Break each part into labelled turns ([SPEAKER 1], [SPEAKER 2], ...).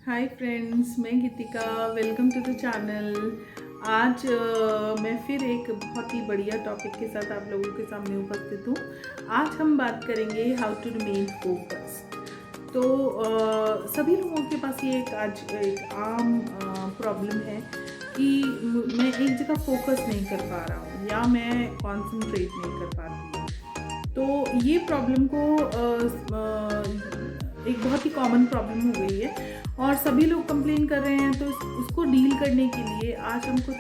[SPEAKER 1] हाय friends, मैं Geetika. Welcome to the channel. आज मैं फिर एक बहुत ही बढ़िया टॉपिक के साथ आप लोगों के सामने उपस्थित हूँ। आज हम बात करेंगे हाउ टू रिमेन फोकस्ड। तो सभी लोगों के पास ये एक आम प्रॉब्लम है कि मैं एक जगह फोकस नहीं कर पा रहा हूँ या मैं कंसंट्रेट नहीं कर पाती हूँ। तो ये प्रॉब्लम को एक बहुत ही कॉमन प्रॉब्लम हो गई है और सभी लोग कंप्लेन कर रहे हैं। तो उसको डील करने के लिए आज हम कुछ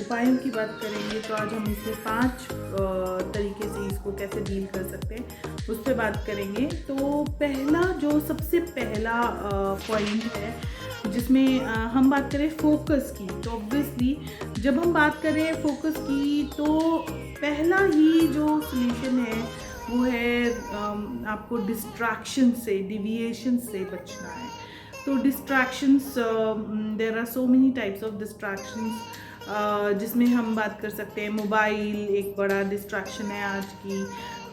[SPEAKER 1] उपायों की बात करेंगे। तो आज हम इसमें 5 तरीके से इसको कैसे डील कर सकते हैं उस पर बात करेंगे। तो सबसे पहला पॉइंट है जिसमें हम बात करें फोकस की। तो ऑब्वियसली जब हम बात करें फोकस की तो पहला ही जो सॉल्यूशन है वो है आपको डिस्ट्रैक्शन से, डिविएशन से बचना है। तो distractions, there are so many types of distractions जिसमें हम बात कर सकते हैं। मोबाइल एक बड़ा डिस्ट्रैक्शन है आज की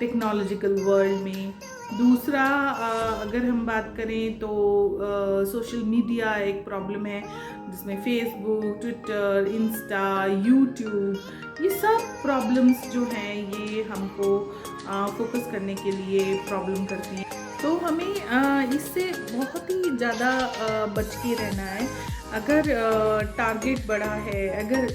[SPEAKER 1] टेक्नोलॉजिकल वर्ल्ड में। दूसरा अगर हम बात करें तो सोशल मीडिया एक प्रॉब्लम है जिसमें फेसबुक, ट्विटर, इंस्टा, यूट्यूब, ये सब प्रॉब्लम्स जो हैं ये हमको फोकस करने के लिए प्रॉब्लम करती हैं। तो हमें इससे बहुत ही ज़्यादा बच के रहना है। अगर टारगेट बड़ा है, अगर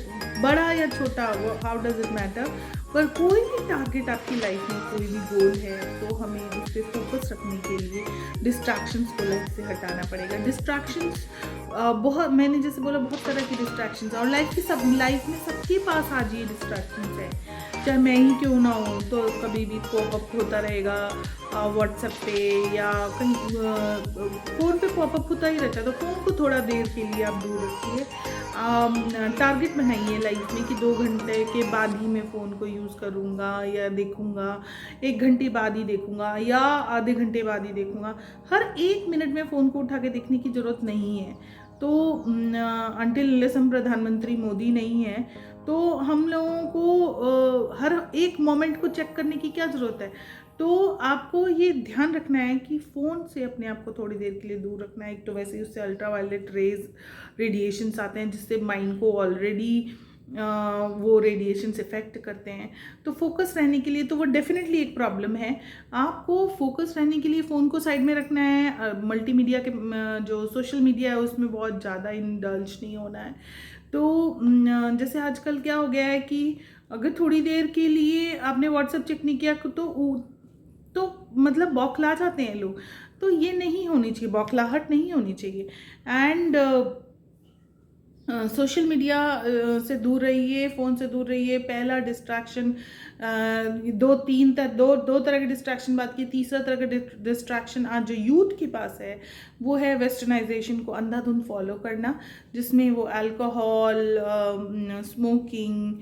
[SPEAKER 1] बड़ा या छोटा, हाउ डज इट मैटर, पर कोई भी टारगेट आपकी लाइफ में, कोई भी गोल है, तो हमें उस पर फोकस रखने के लिए डिस्ट्रैक्शंस को लाइफ से हटाना पड़ेगा। डिस्ट्रैक्शंस बहुत, मैंने जैसे बोला, बहुत तरह की डिस्ट्रैक्शंस और लाइफ में सबके पास आज ये डिस्ट्रैक्शंस है। चाहे मैं ही क्यों ना हो, तो कभी भी पॉपअप होता रहेगा व्हाट्सएप पे या कहीं फ़ोन पे पॉपअप होता ही रहता है। तो फ़ोन को थोड़ा देर के लिए आप दूर रखिए। टारगेट बनाइए लाइफ में कि 2 घंटे के बाद ही मैं फ़ोन को यूज़ करूँगा या देखूँगा, 1 घंटे बाद ही देखूँगा या आधे घंटे बाद ही देखूँगा। हर 1 मिनट में फ़ोन को उठा के देखने की ज़रूरत नहीं है। तो अंटिल हम प्रधानमंत्री मोदी नहीं है तो हम लोगों को हर एक मोमेंट को चेक करने की क्या ज़रूरत है। तो आपको ये ध्यान रखना है कि फ़ोन से अपने आप को थोड़ी देर के लिए दूर रखना है। एक तो वैसे ही उससे अल्ट्रावायलेट रेडिएशंस आते हैं जिससे माइंड को ऑलरेडी वो रेडिएशंस इफ़ेक्ट करते हैं। तो फोकस रहने के लिए तो वो डेफिनेटली एक प्रॉब्लम है। आपको फोकस रहने के लिए फ़ोन को साइड में रखना है। मल्टीमीडिया के जो सोशल मीडिया है उसमें बहुत ज़्यादा इंडल्ज नहीं होना है। तो जैसे आजकल क्या हो गया है कि अगर थोड़ी देर के लिए आपने व्हाट्सएप चेक नहीं किया तो मतलब बौखला जाते हैं लोग। तो ये नहीं होनी चाहिए, बौखलाहट नहीं होनी चाहिए। एंड सोशल मीडिया से दूर रहिए, फ़ोन से दूर रहिए। पहला डिस्ट्रैक्शन, दो तरह के डिस्ट्रैक्शन बात की। तीसरा तरह का डिस्ट्रैक्शन आज जो यूथ के पास है वो है वेस्टर्नाइजेशन को अंधाधुंध फॉलो करना, जिसमें वो alcohol, smoking,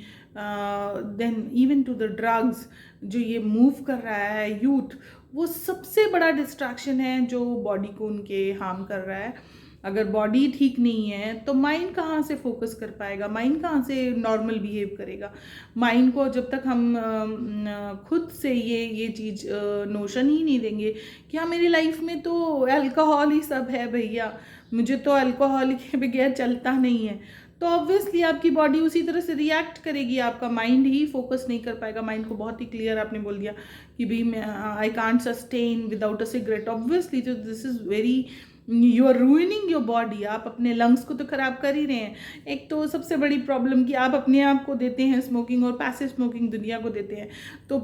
[SPEAKER 1] then even to the drugs जो ये मूव कर रहा है यूथ, वो सबसे बड़ा डिस्ट्रैक्शन है जो बॉडी को उनके हार्म कर रहा है। अगर बॉडी ठीक नहीं है तो माइंड कहाँ से फोकस कर पाएगा, माइंड कहाँ से नॉर्मल बिहेव करेगा। माइंड को जब तक हम खुद से ये चीज़ नोशन ही नहीं देंगे कि हाँ मेरी लाइफ में तो अल्कोहल ही सब है भैया, मुझे तो अल्कोहल के बगैर चलता नहीं है, तो ऑब्वियसली आपकी बॉडी उसी तरह से रिएक्ट करेगी। आपका माइंड ही फोकस नहीं कर पाएगा। माइंड को बहुत ही क्लियर आपने बोल दिया कि भाई I can't sustain without a cigarette. Obviously तो this is very, you are ruining your body. आप अपने लंग्स को तो ख़राब कर ही रहे हैं। एक तो सबसे बड़ी प्रॉब्लम कि आप अपने आप को देते हैं स्मोकिंग, और पैसिव स्मोकिंग दुनिया को देते हैं। तो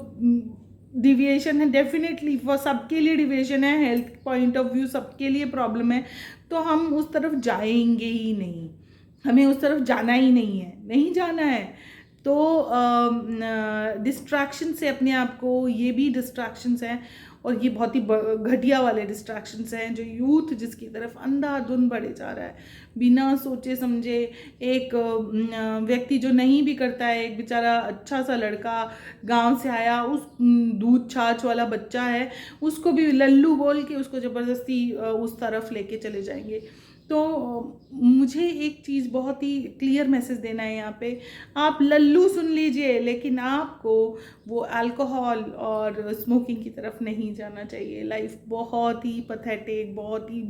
[SPEAKER 1] डिविएशन है, डेफिनेटली वो सबके लिए डिविएशन है। हेल्थ पॉइंट ऑफ व्यू सबके लिए प्रॉब्लम है। तो हम उस तरफ जाएंगे ही नहीं, हमें उस तरफ जाना ही नहीं है, नहीं जाना है। तो डिस्ट्रैक्शन से अपने आप को, ये भी डिस्ट्रैक्शंस हैं और ये बहुत ही घटिया वाले डिस्ट्रैक्शंस हैं जो यूथ जिसकी तरफ अंधाधुंध बढ़े जा रहा है बिना सोचे समझे। एक व्यक्ति जो नहीं भी करता है, एक बेचारा अच्छा सा लड़का गांव से आया, उस दूध छाछ वाला बच्चा है, उसको भी लल्लू बोल के उसको ज़बरदस्ती उस तरफ लेके चले जाएंगे। तो मुझे एक चीज़ बहुत ही क्लियर मैसेज देना है यहाँ पे, आप लल्लू सुन लीजिए, लेकिन आपको वो अल्कोहल और स्मोकिंग की तरफ नहीं जाना चाहिए। लाइफ बहुत ही पथेटिक, बहुत ही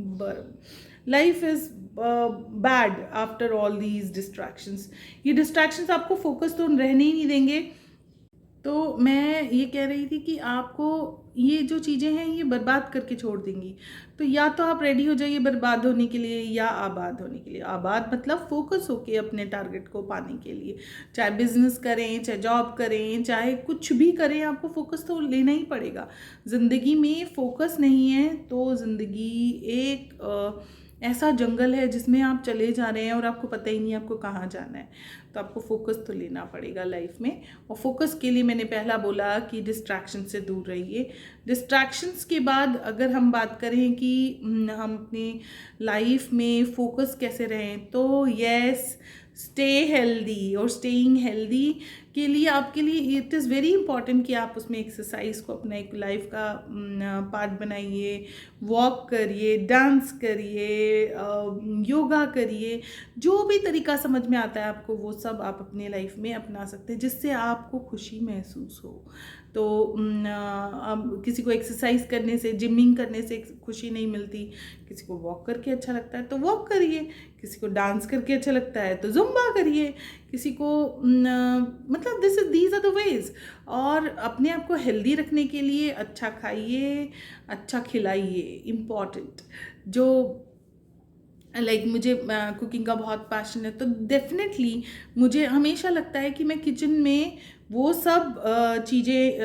[SPEAKER 1] life is bad after all these distractions. ये डिस्ट्रैक्शंस आपको फोकस तो रहने ही नहीं देंगे। तो मैं ये कह रही थी कि आपको ये जो चीज़ें हैं ये बर्बाद करके छोड़ देंगी। तो या तो आप रेडी हो जाइए बर्बाद होने के लिए या आबाद होने के लिए। आबाद मतलब फोकस होके अपने टारगेट को पाने के लिए, चाहे बिजनेस करें, चाहे जॉब करें, चाहे कुछ भी करें, आपको फोकस तो लेना ही पड़ेगा। ज़िंदगी में फोकस नहीं है तो ज़िंदगी एक ऐसा जंगल है जिसमें आप चले जा रहे हैं और आपको पता ही नहीं आपको कहाँ जाना है। तो आपको फोकस तो लेना पड़ेगा लाइफ में। और फोकस के लिए मैंने पहला बोला कि डिस्ट्रैक्शन से दूर रहिए। डिस्ट्रैक्शंस के बाद अगर हम बात करें कि हम अपनी लाइफ में फोकस कैसे रहें, तो यस, स्टे हेल्दी। और स्टेइंग हेल्दी के लिए आपके लिए इट इज़ वेरी इंपॉर्टेंट कि आप उसमें एक्सरसाइज को अपना एक लाइफ का पार्ट बनाइए। वॉक करिए, डांस करिए, योगा करिए, जो भी तरीका समझ में आता है आपको वो सब आप अपने लाइफ में अपना सकते हैं जिससे आपको खुशी महसूस हो। तो अब किसी को एक्सरसाइज करने से, जिमिंग करने से खुशी नहीं मिलती, किसी को वॉक करके अच्छा लगता है तो वॉक करिए, किसी को डांस करके अच्छा लगता है तो जुम्बा करिए, किसी को मतलब दीज आर द वेज। और अपने आप को हेल्दी रखने के लिए अच्छा खाइए, अच्छा खिलाइए, इम्पॉर्टेंट। जो मुझे कुकिंग का बहुत पैशन है, तो डेफिनेटली मुझे हमेशा लगता है कि मैं किचन में वो सब चीज़ें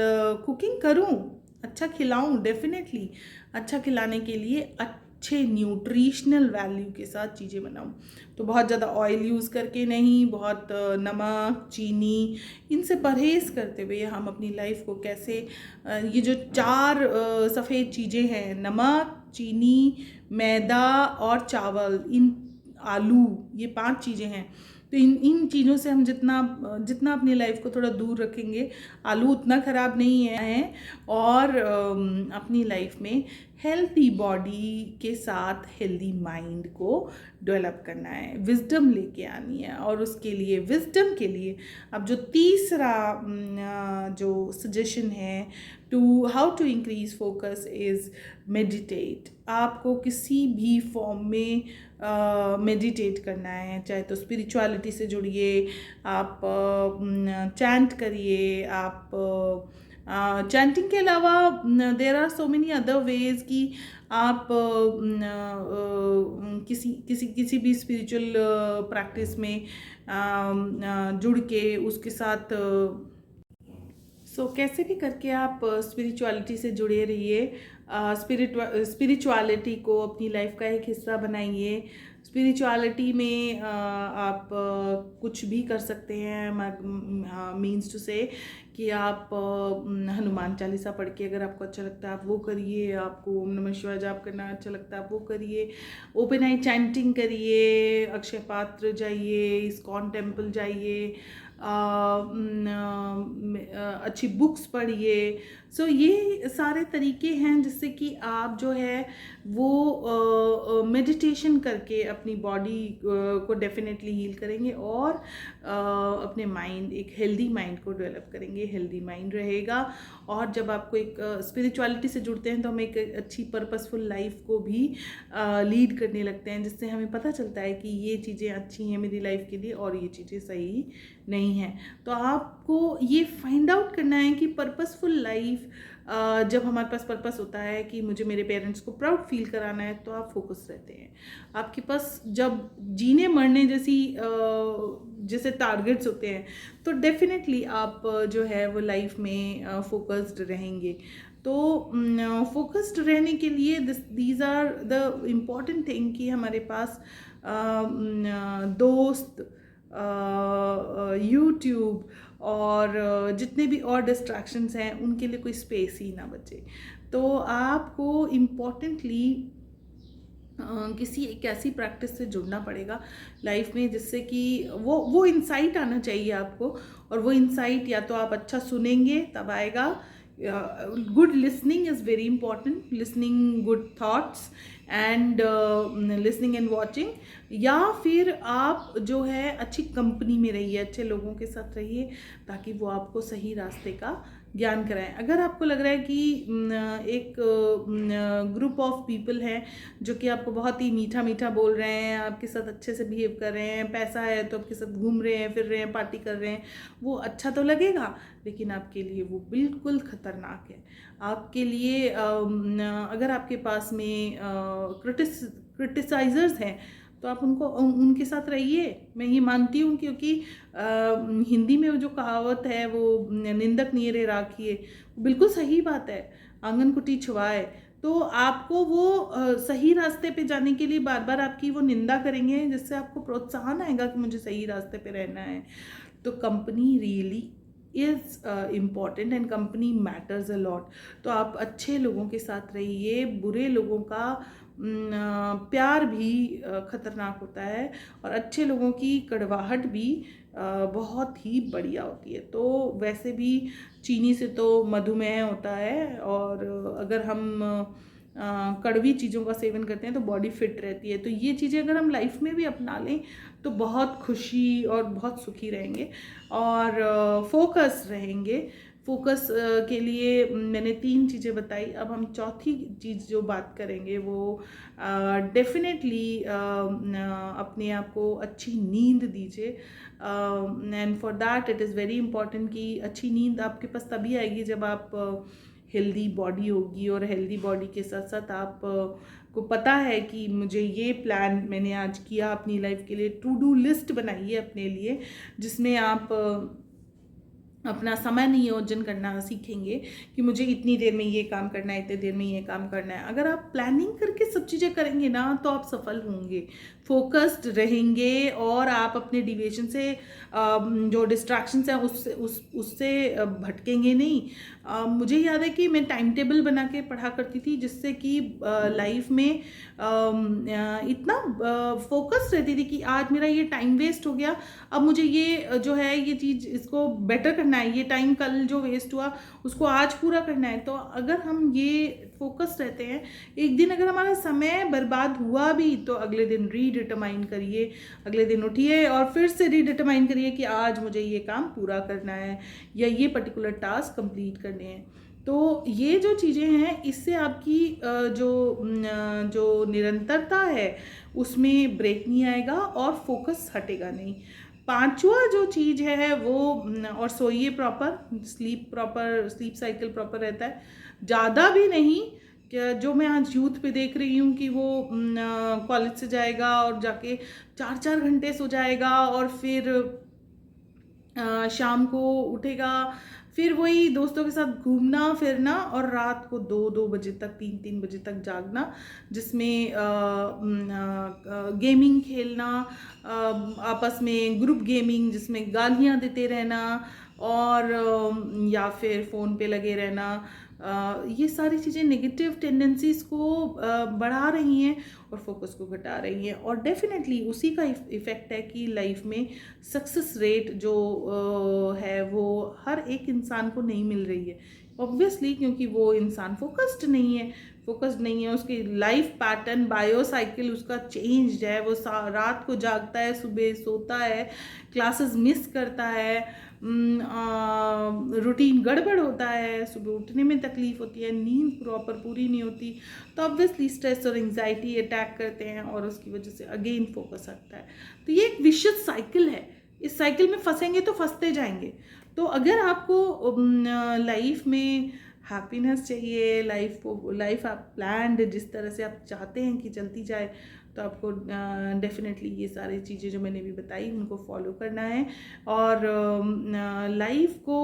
[SPEAKER 1] कुकिंग करूं, अच्छा खिलाऊं। डेफिनेटली अच्छा खिलाने के लिए अच्छे न्यूट्रिशनल वैल्यू के साथ चीज़ें बनाऊं। तो बहुत ज़्यादा ऑयल यूज़ करके नहीं, बहुत नमक, चीनी, इनसे परहेज़ करते हुए हम अपनी लाइफ को कैसे ये जो चार सफ़ेद चीज़ें हैं, नमक, चीनी, मैदा और चावल, इन आलू, ये 5 चीज़ें हैं। तो इन चीज़ों से हम जितना अपनी लाइफ को थोड़ा दूर रखेंगे, आलू उतना ख़राब नहीं है। और अपनी लाइफ में हेल्थी बॉडी के साथ हेल्दी माइंड को डेवलप करना है, विजडम लेके आनी है। और उसके लिए, विजडम के लिए, अब जो तीसरा जो सजेशन है to how to increase focus is meditate. आपको किसी भी फॉर्म में मेडिटेट करना है, चाहे तो स्पिरिचुअलिटी से जुड़िए, आप चैंट करिए, आप चैंटिंग के अलावा there are so many other ways कि आप किसी भी स्पिरिचुअल प्रैक्टिस में जुड़ के उसके साथ कैसे भी करके आप स्पिरिचुअलिटी से जुड़े रहिए। स्पिरिचुअलिटी को अपनी लाइफ का एक हिस्सा बनाइए। स्पिरिचुअलिटी में आप कुछ भी कर सकते हैं। मीन्स टू से कि आप हनुमान चालीसा पढ़ के अगर आपको अच्छा लगता है आप वो करिए, आपको ओम नमः शिवाय जाप करना अच्छा लगता है आप वो करिए, ओपन आई चैंटिंग करिए, अक्षय पात्र जाइए, इस्कॉन टेम्पल जाइए, अच्छी बुक्स पढ़िए। ये सारे तरीके हैं जिससे कि आप जो है वो मेडिटेशन करके अपनी बॉडी को डेफिनेटली हील करेंगे और अपने माइंड, एक हेल्दी माइंड को डेवलप करेंगे। हेल्दी माइंड रहेगा और जब आपको एक स्पिरिचुअलिटी से जुड़ते हैं तो हम एक अच्छी पर्पसफुल लाइफ को भी लीड करने लगते हैं, जिससे हमें पता चलता है कि ये चीज़ें अच्छी हैं मेरी लाइफ के लिए और ये चीज़ें सही नहीं हैं। तो आपको ये फाइंड आउट करना है कि पर्पसफुल लाइफ, जब हमारे पास पर्पस होता है कि मुझे मेरे पेरेंट्स को प्राउड फील कराना है, तो आप फोकस रहते हैं। आपके पास जब जीने मरने जैसे टारगेट्स होते हैं तो डेफिनेटली आप जो है वो लाइफ में फोकस्ड रहेंगे। तो फोकस्ड रहने के लिए these are the important thing कि हमारे पास दोस्त, यूट्यूब और जितने भी और डिस्ट्रैक्शंस हैं उनके लिए कोई स्पेस ही ना बचे। तो आपको इम्पॉर्टेंटली किसी एक ऐसी प्रैक्टिस से जुड़ना पड़ेगा लाइफ में जिससे कि वो इंसाइट आना चाहिए आपको। और वो इंसाइट या तो आप अच्छा सुनेंगे तब आएगा, good listening is very important, listening good thoughts and listening and watching, या फिर आप जो है अच्छी कंपनी में रहिए, अच्छे लोगों के साथ रहिए ताकि वो आपको सही रास्ते का ज्ञान कराएं। अगर आपको लग रहा है कि एक ग्रुप ऑफ पीपल हैं जो कि आपको बहुत ही मीठा मीठा बोल रहे हैं, आपके साथ अच्छे से बिहेव कर रहे हैं, पैसा है तो आपके साथ घूम रहे हैं, फिर रहे हैं, पार्टी कर रहे हैं, वो अच्छा तो लगेगा लेकिन आपके लिए वो बिल्कुल ख़तरनाक है। आपके लिए अगर आपके पास में क्रिटिसाइजर्स हैं तो आप उनके साथ रहिए। मैं ये मानती हूँ क्योंकि हिंदी में जो कहावत है वो निंदक नियरे राखिए, बिल्कुल सही बात है। आंगन कुटी छुआए, तो आपको वो सही रास्ते पे जाने के लिए बार बार आपकी वो निंदा करेंगे, जिससे आपको प्रोत्साहन आएगा कि मुझे सही रास्ते पे रहना है। तो company really is important and company matters a lot. तो आप अच्छे लोगों के साथ रहिए, बुरे लोगों का प्यार भी ख़तरनाक होता है और अच्छे लोगों की कड़वाहट भी बहुत ही बढ़िया होती है। तो वैसे भी चीनी से तो मधुमेह होता है, और अगर हम कड़वी चीज़ों का सेवन करते हैं तो बॉडी फिट रहती है। तो ये चीज़ें अगर हम लाइफ में भी अपना लें तो बहुत खुशी और बहुत सुखी रहेंगे और फोकस रहेंगे। फोकस के लिए मैंने 3 चीज़ें बताई। अब हम चौथी चीज़ जो बात करेंगे वो डेफिनेटली अपने आप को अच्छी नींद दीजिए। And for that it is very important कि अच्छी नींद आपके पास तभी आएगी जब आप हेल्दी बॉडी होगी, और हेल्दी बॉडी के साथ साथ आप को पता है कि मुझे ये प्लान मैंने आज किया अपनी लाइफ के लिए। टू डू लिस्ट बनाइए अपने लिए, जिसमें आप अपना समय नियोजन करना सीखेंगे कि मुझे इतनी देर में ये काम करना है, इतनी देर में ये काम करना है। अगर आप प्लानिंग करके सब चीज़ें करेंगे ना तो आप सफल होंगे, फोकस्ड रहेंगे, और आप अपने डिविएशन से जो डिस्ट्रैक्शंस हैं उससे भटकेंगे नहीं। मुझे याद है कि मैं टाइम टेबल बना के पढ़ा करती थी, जिससे कि लाइफ में इतना फोकस रहती थी कि आज मेरा ये टाइम वेस्ट हो गया, अब मुझे ये जो है ये चीज़ इसको बेटर करना है, ये टाइम कल जो वेस्ट हुआ उसको आज पूरा करना है। तो अगर हम ये फोकस रहते हैं, एक दिन अगर हमारा समय बर्बाद हुआ भी तो अगले दिन रीडिटरमाइन करिए, अगले दिन उठिए और फिर से रीडिटरमाइन करिए कि आज मुझे ये काम पूरा करना है या ये पर्टिकुलर टास्क कंप्लीट करने हैं। तो ये जो चीज़ें हैं इससे आपकी जो निरंतरता है उसमें ब्रेक नहीं आएगा और फोकस हटेगा नहीं। 5वां जो चीज़ है वो और सोइए प्रॉपर, स्लीप साइकिल प्रॉपर रहता है, ज़्यादा भी नहीं। जो मैं आज यूथ पे देख रही हूँ कि वो कॉलेज से जाएगा और जाके 4-4 घंटे सो जाएगा और फिर शाम को उठेगा, फिर वही दोस्तों के साथ घूमना फिरना और रात को 2-2 बजे तक 3-3 बजे तक जागना, जिसमें गेमिंग खेलना, आपस में ग्रुप गेमिंग जिसमें गालियाँ देते रहना, और या फिर फ़ोन पे लगे रहना। ये सारी चीज़ें नेगेटिव टेंडेंसीज़ को बढ़ा रही हैं और फोकस को घटा रही हैं, और डेफिनेटली उसी का इफ़ेक्ट है कि लाइफ में सक्सेस रेट जो है वो हर एक इंसान को नहीं मिल रही है। ऑब्वियसली क्योंकि वो इंसान फोकस्ड नहीं है, उसकी लाइफ पैटर्न बायोसाइकिल उसका चेंज्ड है, वो रात को जागता है, सुबह सोता है, क्लासेस मिस करता है, रूटीन गड़बड़ होता है, सुबह उठने में तकलीफ होती है, नींद प्रॉपर पूरी नहीं होती, तो ऑब्वियसली स्ट्रेस और एंजाइटी अटैक करते हैं और उसकी वजह से अगेन फोकस हटता है। तो ये एक विशियस साइकिल है, इस साइकिल में फंसेंगे तो फंसते जाएंगे। तो अगर आपको लाइफ में हैप्पीनेस चाहिए, लाइफ आप प्लान्ड जिस तरह से आप चाहते हैं कि चलती जाए, तो आपको डेफिनेटली ये सारी चीज़ें जो मैंने भी बताई उनको फॉलो करना है और लाइफ को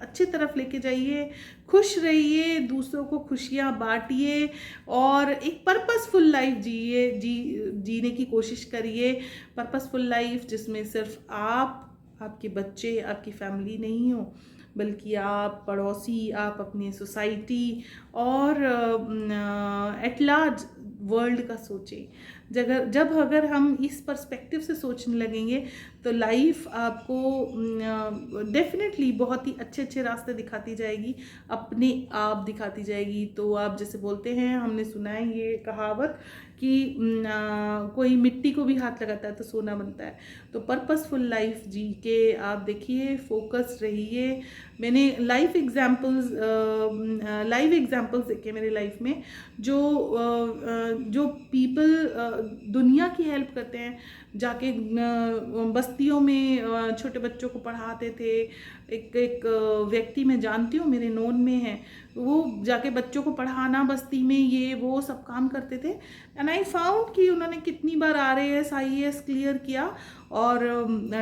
[SPEAKER 1] अच्छे तरफ लेके जाइए, खुश रहिए, दूसरों को खुशियाँ बांटिए और एक पर्पसफुल लाइफ जीने की कोशिश करिए। पर्पसफुल लाइफ जिसमें सिर्फ आपके बच्चे, आपकी फैमिली नहीं हो, बल्कि आप पड़ोसी, आप अपनी सोसाइटी और एट लार्ज वर्ल्ड का सोचें। जब अगर हम इस पर्सपेक्टिव से सोचने लगेंगे तो लाइफ आपको डेफिनेटली बहुत ही अच्छे अच्छे रास्ते दिखाती जाएगी, अपने आप दिखाती जाएगी। तो आप जैसे बोलते हैं, हमने सुना है ये कहावत कि कोई मिट्टी को भी हाथ लगाता है तो सोना बनता है। तो पर्पसफुल लाइफ जी के आप देखिए, फोकस रहिए। मैंने लाइफ एग्जांपल्स देखे मेरे लाइफ में, जो पीपल दुनिया की हेल्प करते हैं, जाके बस्तियों में छोटे बच्चों को पढ़ाते थे। एक व्यक्ति मैं जानती हूँ, मेरे नोन में है, वो जाके बच्चों को पढ़ाना बस्ती में, ये वो सब काम करते थे। एंड आई फाउंड कि उन्होंने कितनी बार RAS IAS क्लियर किया और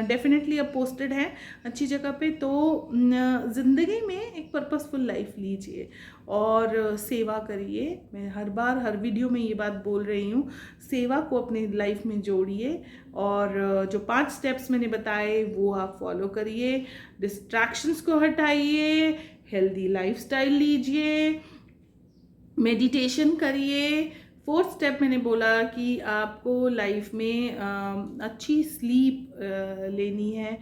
[SPEAKER 1] डेफिनेटली अब पोस्टेड है अच्छी जगह पे। तो ज़िंदगी में एक पर्पसफुल लाइफ लीजिए और सेवा करिए। मैं हर वीडियो में ये बात बोल रही हूँ, सेवा को अपनी लाइफ में जोड़िए और जो 5 स्टेप्स मैंने बताए वो आप फॉलो करिए। डिस्ट्रैक्शंस को हटाइए, हेल्दी लाइफस्टाइल लीजिए, मेडिटेशन करिए। 4th स्टेप मैंने बोला कि आपको लाइफ में अच्छी स्लीप लेनी है,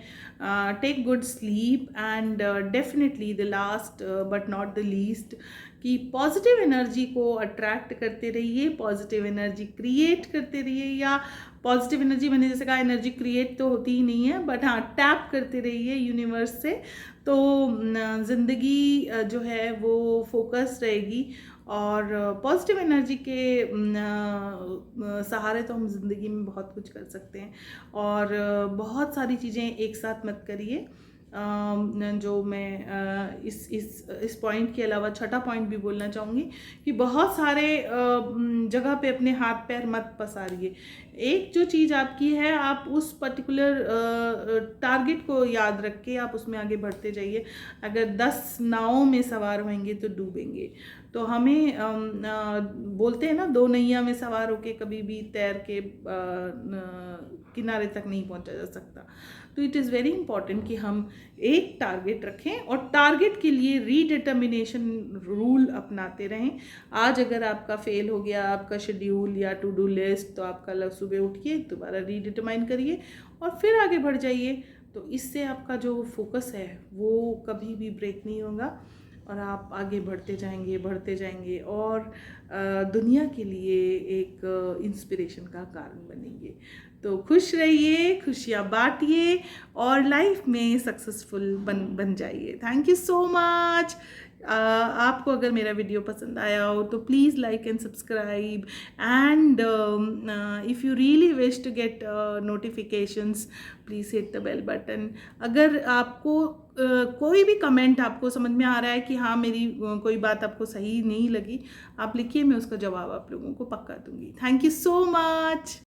[SPEAKER 1] take good sleep. And definitely the last but not the least कि पॉजिटिव एनर्जी को अट्रैक्ट करते रहिए, पॉजिटिव एनर्जी क्रिएट करते रहिए। या पॉजिटिव एनर्जी, मैंने जैसे कहा, एनर्जी क्रिएट तो होती ही नहीं है, बट हाँ, टैप करते रहिए यूनिवर्स से। तो ज़िंदगी जो है वो फोकस रहेगी और पॉजिटिव एनर्जी के सहारे तो हम ज़िंदगी में बहुत कुछ कर सकते हैं। और बहुत सारी चीज़ें एक साथ मत करिए। जो मैं इस पॉइंट के अलावा 6ठा पॉइंट भी बोलना चाहूँगी कि बहुत सारे जगह पे अपने हाथ पैर मत पसारिए। एक जो चीज़ आपकी है, आप उस पर्टिकुलर टारगेट को याद रख के आप उसमें आगे बढ़ते जाइए। अगर 10 नावों में सवार होंगे तो डूबेंगे। तो हमें बोलते हैं ना, 2 नैया में सवार होके कभी भी तैर के किनारे तक नहीं पहुंचा जा सकता। तो इट इज़ वेरी इंपॉर्टेंट कि हम एक टारगेट रखें और टारगेट के लिए रीडिटर्मिनेशन रूल अपनाते रहें। आज अगर आपका फेल हो गया आपका शेड्यूल या टू डू लिस्ट, तो आप कल सुबह उठिए, दोबारा रीडिटरमाइन करिए और फिर आगे बढ़ जाइए। तो इससे आपका जो फोकस है वो कभी भी ब्रेक नहीं होगा और आप आगे बढ़ते जाएंगे और दुनिया के लिए एक इंस्पिरेशन का कारण बनेंगे। तो खुश रहिए, खुशियाँ बांटिए और लाइफ में सक्सेसफुल बन जाइए। Thank you so much. आपको अगर मेरा वीडियो पसंद आया हो तो please like and subscribe. And if you really wish to get notifications, please hit the bell button. अगर आपको कोई भी कमेंट आपको समझ में आ रहा है कि हाँ, मेरी कोई बात आपको सही नहीं लगी, आप लिखिए, मैं उसका जवाब आप लोगों को पक्का दूंगी। Thank you so much.